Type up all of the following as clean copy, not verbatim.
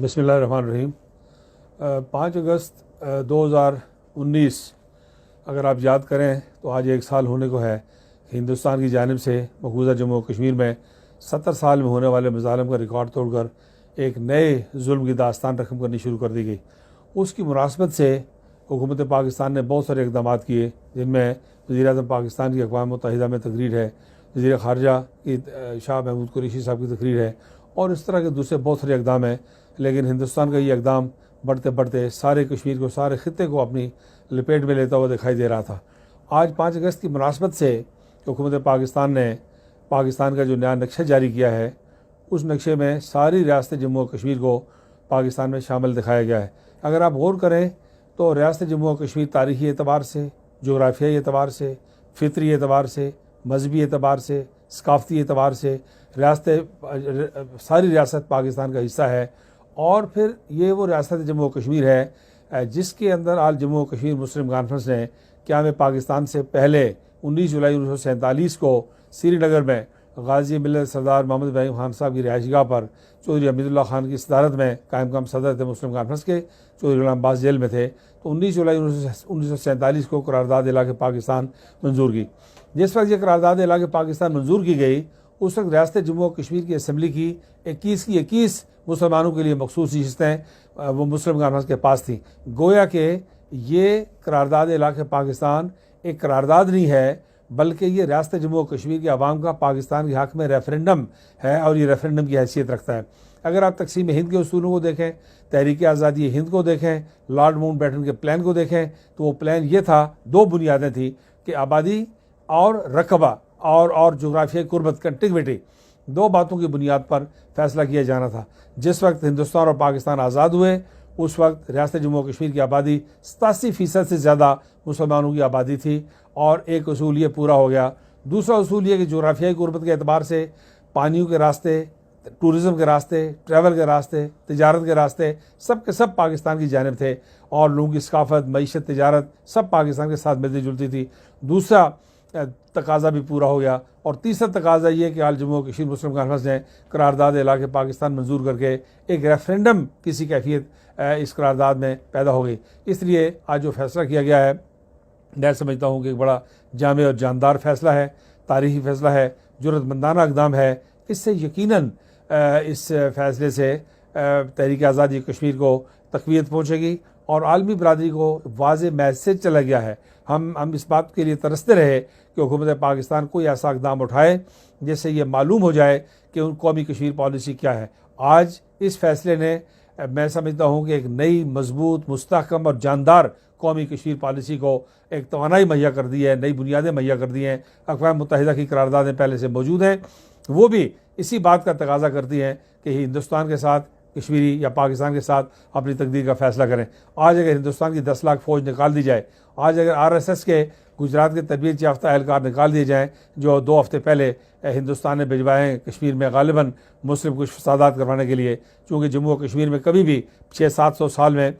بسم اللہ الرحمن الرحیم۔ 5 اگست 2019 اگر آپ یاد کریں تو آج 1 سال ہونے کو ہے کہ ہندوستان کی جانب سے مقبوضہ جموں و کشمیر میں 70 سال میں ہونے والے مظالم کا ریکارڈ توڑ کر ایک نئے ظلم کی داستان رقم کرنی شروع کر دی گئی۔ اس کی مناسبت سے حکومت پاکستان نے بہت سارے اقدامات کیے، جن میں وزیر اعظم پاکستان کی اقوام متحدہ میں تقریر ہے، وزیر خارجہ کی شاہ محمود قریشی صاحب کی تقریر ہے، اور اس طرح کے دوسرے بہت سارے اقدام ہیں۔ لیکن ہندوستان کا یہ اقدام بڑھتے بڑھتے سارے کشمیر کو، سارے خطے کو اپنی لپیٹ میں لیتا ہوا دکھائی دے رہا تھا۔ آج 5 اگست کی مناسبت سے حکومت پاکستان نے پاکستان کا جو نیا نقشہ جاری کیا ہے، اس نقشے میں ساری ریاست جموں و کشمیر کو پاکستان میں شامل دکھایا گیا ہے۔ اگر آپ غور کریں تو ریاست جموں و کشمیر تاریخی اعتبار سے، جغرافیائی اعتبار سے، فطری اعتبار سے، مذہبی اعتبار سے، ثقافتی اعتبار سے ساری ریاست پاکستان کا حصہ ہے۔ اور پھر یہ وہ ریاست جموں و کشمیر ہے جس کے اندر آل جموں و کشمیر مسلم کانفرنس نے قیام پاکستان سے پہلے 19 جولائی 1947 کو سری نگر میں غازی ملت سردار محمد ابراہیم خان صاحب کی رہائش گاہ پر چودھری حمید اللہ خان کی صدارت میں قائم صدر تھے مسلم کانفرنس کے، چودھری غلام عباس جیل میں تھے، تو 19 جولائی 1947 کو قرارداد علاقہ پاکستان منظور کی۔ جس وقت یہ قرارداد علاقہ پاکستان منظور کی گئی، اس وقت ریاست جموں و کشمیر کی اسمبلی کی 21 مسلمانوں کے لیے مخصوص نشستیں وہ مسلم کانفرنس کے پاس تھیں۔ گویا کہ یہ قرارداد علاقہ پاکستان ایک قرارداد نہیں ہے، بلکہ یہ ریاست جموں و کشمیر کے عوام کا پاکستان کے حق میں ریفرنڈم ہے، اور یہ ریفرنڈم کی حیثیت رکھتا ہے۔ اگر آپ تقسیم ہند کے اصولوں کو دیکھیں، تحریک آزادی ہند کو دیکھیں، لارڈ ماؤنٹ بیٹن کے پلان کو دیکھیں، تو وہ پلان یہ تھا، 2 بنیادیں تھیں کہ آبادی اور رقبہ اور جغرافیائی قربت کنٹیگوٹی، 2 باتوں کی بنیاد پر فیصلہ کیا جانا تھا۔ جس وقت ہندوستان اور پاکستان آزاد ہوئے، اس وقت ریاست جموں و کشمیر کی آبادی 87% سے زیادہ مسلمانوں کی آبادی تھی، اور ایک اصول یہ پورا ہو گیا۔ دوسرا اصول یہ کہ جغرافیائی قربت کے اعتبار سے پانیوں کے راستے، ٹورزم کے راستے، ٹریول کے راستے، تجارت کے راستے سب کے سب پاکستان کی جانب تھے، اور لوگوں کی ثقافت، معیشت، تجارت سب پاکستان کے ساتھ ملتی جلتی تھی۔ دوسرا تقاضا بھی پورا ہو گیا، اور تیسرا تقاضا یہ کہ آل جموں و کشمیر مسلم کانفرنس نے قرارداد علاقہ پاکستان منظور کر کے ایک ریفرنڈم کسی کیفیت اس قرارداد میں پیدا ہو گئی۔ اس لیے آج جو فیصلہ کیا گیا ہے، میں سمجھتا ہوں کہ ایک بڑا جامع اور جاندار فیصلہ ہے، تاریخی فیصلہ ہے، جرأت مندانہ اقدام ہے۔ اس سے یقیناً اس فیصلے سے تحریک آزادی کشمیر کو تقویت پہنچے گی، اور عالمی برادری کو واضح میسج چلا گیا ہے۔ ہم اس بات کے لیے ترستے رہے کہ حکومت پاکستان کوئی ایسا اقدام اٹھائے جس سے یہ معلوم ہو جائے کہ ان قومی کشمیر پالیسی کیا ہے۔ آج اس فیصلے نے میں سمجھتا ہوں کہ ایک نئی، مضبوط، مستحکم اور جاندار قومی کشمیر پالیسی کو ایک توانائی مہیا کر دی ہے، نئی بنیادیں مہیا کر دی ہیں۔ اقوام متحدہ کی قراردادیں پہلے سے موجود ہیں، وہ بھی اسی بات کا تقاضا کرتی ہیں کہ ہندوستان کے ساتھ کشمیری یا پاکستان کے ساتھ اپنی تقدیر کا فیصلہ کریں۔ آج اگر ہندوستان کی 10 لاکھ فوج نکال دی جائے، آج اگر RSS کے گجرات کے تربیت یافتہ اہلکار نکال دیے جائیں جو 2 ہفتے پہلے ہندوستان نے بھجوائے ہیں کشمیر میں غالباً مسلم کچھ فسادات کروانے کے لیے، چونکہ جموں و کشمیر میں کبھی بھی 600-700 سال میں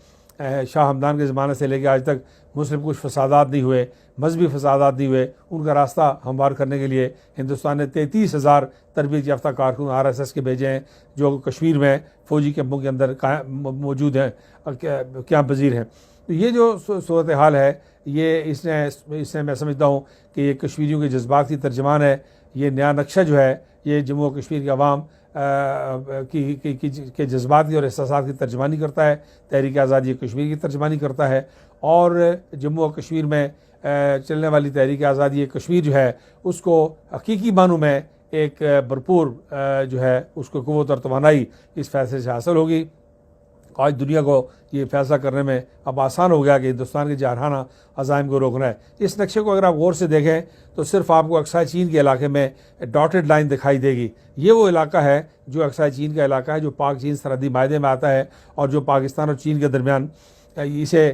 شاہ ہمدان کے زمانے سے لے کے آج تک مسلم کچھ فسادات نہیں ہوئے، مذہبی فسادات نہیں ہوئے۔ ان کا راستہ ہموار کرنے کے لیے ہندوستان نے 33,000 تربیت یافتہ کارکن RSS کے بھیجے ہیں، جو کشمیر میں فوجی کیمپوں کے اندر موجود ہیں، قیام پذیر ہیں۔ تو یہ جو صورتحال ہے، یہ اس نے میں سمجھتا ہوں کہ یہ کشمیریوں کے جذبات کی ترجمان ہے۔ یہ نیا نقشہ جو ہے، یہ جموں و کشمیر کے عوام کے جذبات کی اور احساسات کی ترجمانی کرتا ہے، تحریک آزادی کشمیر کی ترجمانی کرتا ہے، اور جموں و کشمیر میں چلنے والی تحریک آزادی کشمیر جو ہے، اس کو حقیقی معنوں میں ایک بھرپور جو ہے اس کو قوت اور توانائی اس فیصلے سے حاصل ہوگی۔ آج دنیا کو یہ فیصلہ کرنے میں اب آسان ہو گیا کہ ہندوستان کے جارحانہ عزائم کو روکنا ہے۔ اس نقشے کو اگر آپ غور سے دیکھیں تو صرف آپ کو اقصی چین کے علاقے میں ڈاٹڈ لائن دکھائی دے گی۔ یہ وہ علاقہ ہے جو اقصی چین کا علاقہ ہے، جو پاک چین سرحدی معاہدے میں آتا ہے، اور جو پاکستان اور چین کے درمیان اسے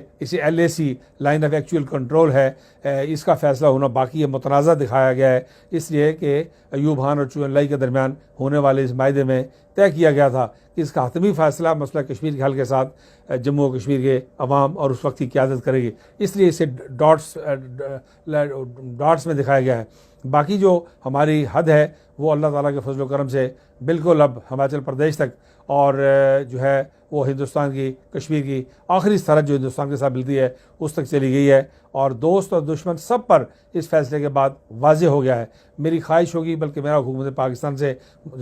LAC line of actual control ہے۔ اس کا فیصلہ ہونا باقی ہے، متنازع دکھایا گیا ہے، اس لیے کہ ایوب خان اور چو لائی کے درمیان ہونے والے اس معاہدے میں طے کیا گیا تھا کہ اس کا حتمی فیصلہ مسئلہ کشمیر کے حل کے ساتھ جموں و کشمیر کے عوام اور اس وقت کی قیادت کرے گی، اس لیے اسے ڈاٹس میں دکھایا گیا ہے۔ باقی جو ہماری حد ہے وہ اللہ تعالیٰ کے فضل و کرم سے بالکل اب ہماچل پردیش تک اور جو ہے وہ ہندوستان کی کشمیر کی آخری سرحد جو ہندوستان کے ساتھ ملتی ہے اس تک چلی گئی ہے، اور دوست اور دشمن سب پر اس فیصلے کے بعد واضح ہو گیا ہے۔ میری خواہش ہوگی، بلکہ میرا حکومت پاکستان سے،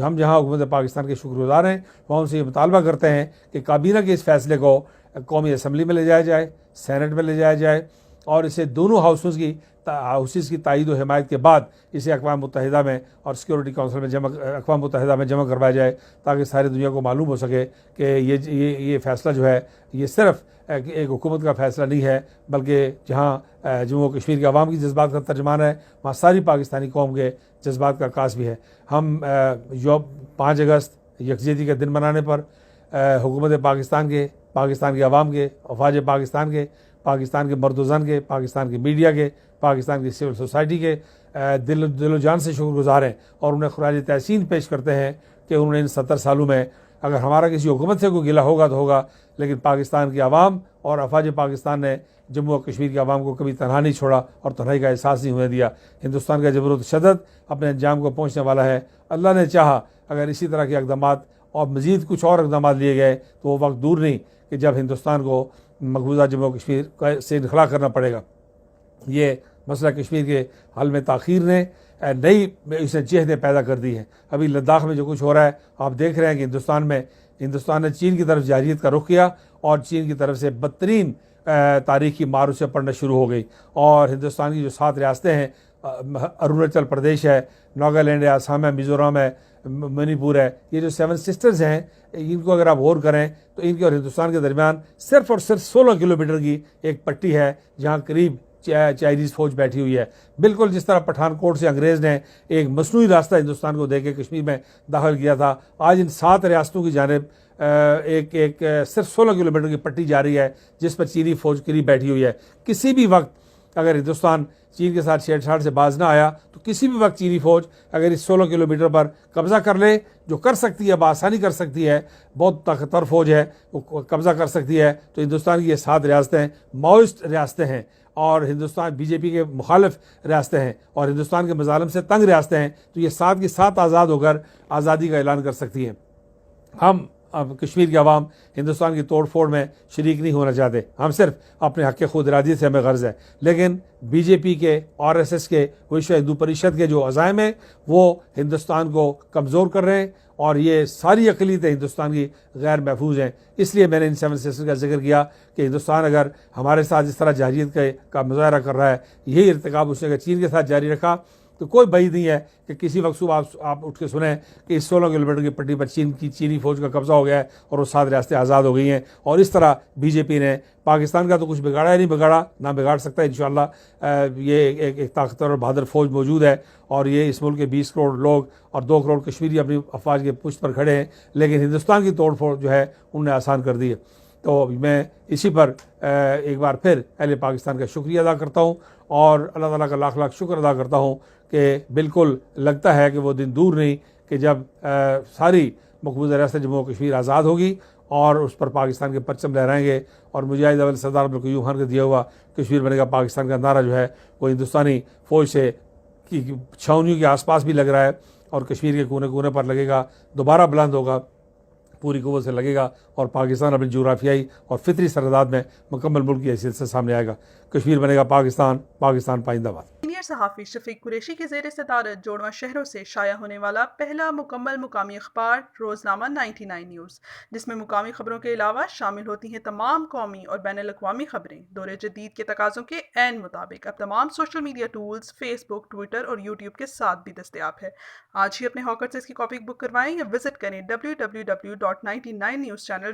ہم جہاں حکومت پاکستان کے شکر گزار ہیں وہاں ان سے یہ مطالبہ کرتے ہیں کہ کابینہ کے اس فیصلے کو قومی اسمبلی میں لے جایا جائے، سینٹ میں لے جایا جائے، اور اسے دونوں ہاؤسز کی تائید و حمایت کے بعد اسے اقوام متحدہ میں اور سیکورٹی کونسل میں اقوام متحدہ میں جمع کروایا جائے، تاکہ ساری دنیا کو معلوم ہو سکے کہ یہ فیصلہ جو ہے یہ صرف ایک حکومت کا فیصلہ نہیں ہے، بلکہ جہاں جموں و کشمیر کے عوام کی جذبات کا ترجمان ہے، وہاں ساری پاکستانی قوم کے جذبات کا عکاس بھی ہے۔ ہم 5 اگست یکجہتی کا دن منانے پر حکومت پاکستان کے عوام کے، افواج پاکستان کے، پاکستان کے مرد و زن کے، پاکستان کے میڈیا کے، پاکستان کی سول سوسائٹی کے دل و جان سے شکر گزار ہیں، اور انہیں خراج تحسین پیش کرتے ہیں کہ انہوں نے ان 70 سالوں میں، اگر ہمارا کسی حکومت سے کوئی گلہ ہوگا تو ہوگا، لیکن پاکستان کی عوام اور افواج پاکستان نے جموں و کشمیر کے عوام کو کبھی تنہا نہیں چھوڑا اور تنہائی کا احساس نہیں ہونے دیا۔ ہندوستان کا جبر و تشدد اپنے انجام کو پہنچنے والا ہے۔ اللہ نے چاہا اگر اسی طرح کے اقدامات اور مزید کچھ اور اقدامات لیے گئے تو وہ وقت دور نہیں کہ جب ہندوستان کو مقبوضہ جموں و کشمیر سے انخلا کرنا پڑے گا۔ یہ مسئلہ کشمیر کے حل میں تاخیر نے نئی اسے جہدیں پیدا کر دی ہیں۔ ابھی لداخ میں جو کچھ ہو رہا ہے آپ دیکھ رہے ہیں کہ ہندوستان نے چین کی طرف جارحیت کا رخ کیا، اور چین کی طرف سے بدترین تاریخی مار اسے پڑنا شروع ہو گئی، اور ہندوستان کی جو 7 ریاستیں ہیں، اروناچل پردیش ہے، ناگالینڈ ہے، آسام ہے، میزورم ہے، منی پور ہے، یہ جو 7 سسٹرز ہیں، ان کو اگر آپ غور کریں تو ان کے اور ہندوستان کے درمیان صرف اور صرف 16 کلومیٹر کی ایک پٹی ہے، جہاں قریب چائنیز فوج بیٹھی ہوئی ہے۔ بالکل جس طرح پٹھان کوٹ سے انگریز نے ایک مصنوعی راستہ ہندوستان کو دے کے کشمیر میں داخل کیا تھا، آج ان 7 ریاستوں کی جانب ایک صرف 16 کلومیٹر کی پٹی جاری ہے، جس پر چینی فوج قریب بیٹھی ہوئی ہے۔ کسی بھی وقت اگر ہندوستان چین کے ساتھ چھیڑ چھاڑ سے باز نہ آیا تو کسی بھی وقت چینی فوج اگر اس 16 کلومیٹر پر قبضہ کر لے، جو کر سکتی ہے، بآسانی کر سکتی ہے، بہت طاقتور فوج ہے، وہ قبضہ کر سکتی ہے، تو ہندوستان کی یہ 7 ریاستیں ماؤسٹ ریاستیں ہیں، اور ہندوستان بی جے پی کے مخالف ریاستیں ہیں، اور ہندوستان کے مظالم سے تنگ ریاستیں ہیں، تو یہ 7 کی 7 آزاد ہو کر آزادی کا اعلان کر سکتی ہیں۔ ہم اب کشمیر کے عوام ہندوستان کی توڑ پھوڑ میں شریک نہیں ہونا چاہتے، ہم صرف اپنے حق خود ارادی سے ہمیں غرض ہے، لیکن بی جے پی کے، RSS کے، وشو ہندو پریشد کے جو عزائم ہیں وہ ہندوستان کو کمزور کر رہے ہیں، اور یہ ساری اقلیتیں ہندوستان کی غیر محفوظ ہیں۔ اس لیے میں نے ان 7 سسٹر کا ذکر کیا کہ ہندوستان اگر ہمارے ساتھ اس طرح جارحیت کا مظاہرہ کر رہا ہے، یہی ارتکاب اس نے اگر چین کے ساتھ جاری رکھا تو کوئی بعید نہیں ہے کہ کسی وقت صبح آپ اٹھ کے سنیں کہ اس 16 کلومیٹر کی پٹی پر چینی فوج کا قبضہ ہو گیا ہے اور وہ 7 ریاستیں آزاد ہو گئی ہیں، اور اس طرح بی جے پی نے پاکستان کا تو کچھ بگاڑا ہی نہیں، بگاڑا نہ بگاڑ سکتا انشاءاللہ۔ یہ ایک طاقتور اور بہادر فوج موجود ہے، اور یہ اس ملک کے 20 کروڑ لوگ اور 2 کروڑ کشمیری اپنی افواج کے پشت پر کھڑے ہیں، لیکن ہندوستان کی توڑ پھوڑ جو ہے انہوں نے آسان کر دی ہے۔ تو میں اسی پر ایک بار پھر اہل پاکستان کا شکریہ ادا کرتا ہوں، اور اللہ تعالیٰ کا لاکھ لاکھ شکر ادا کرتا ہوں کہ بالکل لگتا ہے کہ وہ دن دور نہیں کہ جب ساری مقبوضہ ریاست جموں و کشمیر آزاد ہوگی اور اس پر پاکستان کے پرچم لہرائیں گے، اور مجاہد اول سردار عبدالقیوم خان کا دیا ہوا کشمیر بنے گا پاکستان کا نعرہ جو ہے وہ ہندوستانی فوج سے کی چھاؤنیوں کے آس پاس بھی لگ رہا ہے، اور کشمیر کے کونے کونے پر لگے گا، دوبارہ بلند ہوگا، پوری قوت سے لگے گا، اور پاکستان اپنی جغرافیائی اور فطری سرحدات میں مکمل ملک کی حیثیت سے سامنے آئے گا۔ کشمیر بنے گا پاکستان پائندہ باد۔ سینئر صحافی شفیق قریشی کے زیر صدارت جوڑواں شہروں سے شائع ہونے والا پہلا مکمل مقامی اخبار روزنامہ 99 نیوز، جس میں مقامی خبروں کے علاوہ شامل ہوتی ہیں تمام قومی اور بین الاقوامی خبریں، دور جدید کے تقاضوں کے عین مطابق اب تمام سوشل میڈیا ٹولز فیس بک، ٹویٹر اور یوٹیوب کے ساتھ بھی دستیاب ہے۔ آج ہی اپنے ہاکر سے اس کی کاپی بک کروائیں یا وزٹ کریں www.99newschannel